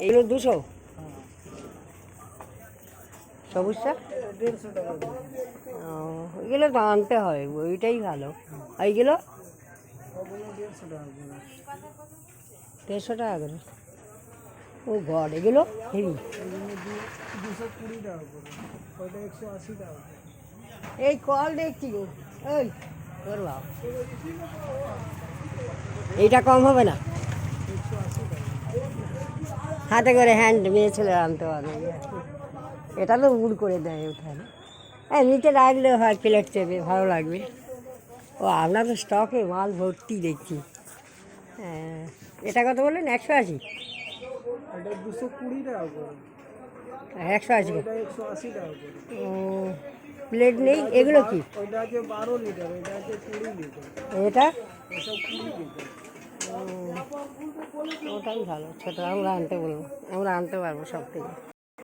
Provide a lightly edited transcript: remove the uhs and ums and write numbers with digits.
এগুলো 200 সবুজটা 150 টাকা এগুলো তো আনতে হয়, ওইটাই ভালো। আর এইগুলো ওগুলো 150 টাকা করে। 150 টাকা করে। ও গড, এগুলো হেভি। এগুলো 220 টাকা করে, ওইটা 180 টাকা করে। এই কল দেখছি গো, এই তোর বাবা, এইটা কম হবে না? 180 টাকা। হাতে করে হ্যান্ড মেয়ে ছেলে আনতে পারবে। এটা তো উড় করে দেয় ওখানে। হ্যাঁ, নিচে রাখলে হয় প্লেট চেপে, ভালো লাগবে। ও আপনার তো স্টকে মাল ভর্তি দেখছি। হ্যাঁ, এটা কত বললেন? 180? এটা 220 টাকা করে, 180? ওইটা 180 টাকা করে। ও, প্লেট নেই? এগুলো কি? ওইটা আছে 12 লিটার, ওইটা আছে 20 লিটার, এটা এসব 20 লিটার। ওটাই ভালো, ছোটো আমরা আনতে বলবো, আমরা আনতে পারবো সব থেকে।